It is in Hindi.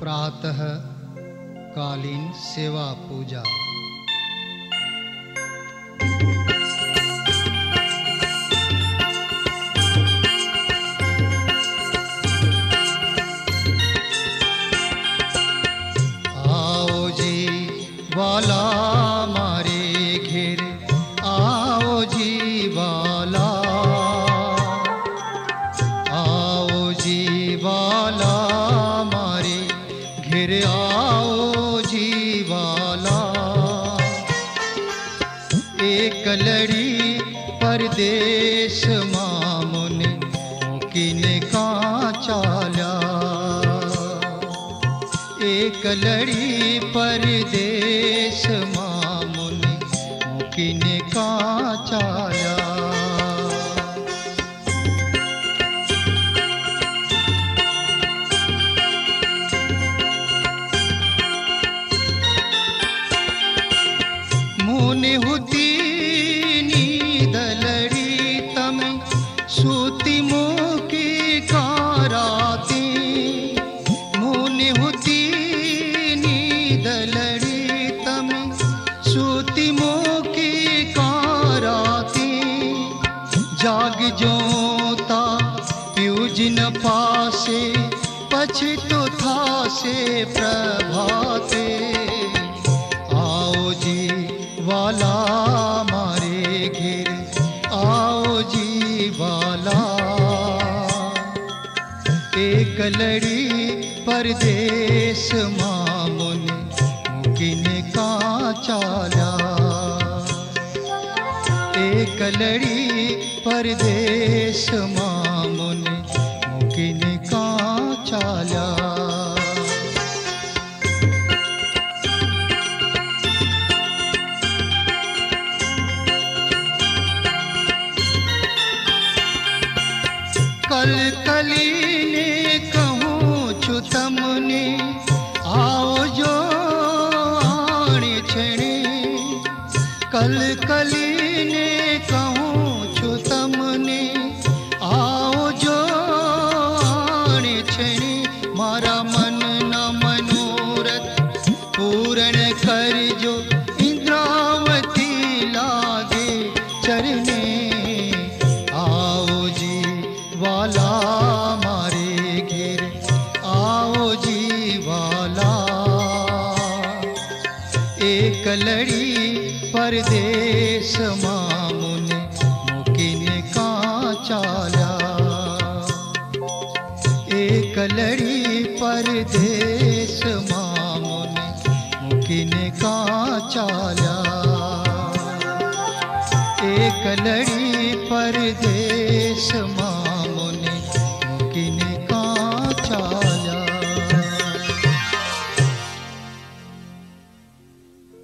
प्रातः कालीन सेवा पूजा। आओ जी वाला मारे घेर, आओ जी वाला, आओ जी वाला मारे घेर, आओ जी वाला। एक लड़ी परदेश मामुने मुकिने का चाल्या, एक लड़ी परदेश मामुने मुकिने का चाल्या। मुनि हुती नीदलड़ी तमे सूती मुकी काराती, मुनि हुती नीदलड़ी तमे सूती मुकी काराती। जाग जोता प्यूजिन पासे पछतो था से प्रभाते। आओ जी वाला मारे घेर, आओ जी वाला। एक लड़ी परदेश मामुने मुकिने का चाल्या, एक लड़ी परदेश मामुने मुकिने का चाल्या। कल कलीने कहूँ छु तमने, आओ जो आणे छेणे। कल कलीने कहूँ छु तमने, आओ जो आणे छेणे। मारा मन न मनोरथ पूर्ण कर जो, इंद्रावती लागे चरने। आओ जी वाला मारे घेर, आओ जी वाला। एक लड़ी परदेश मामुने मुकिने का चाल्या, एक लड़ी परदेश मामुने मुकिने का चाल्या। एक लड़ी परदेश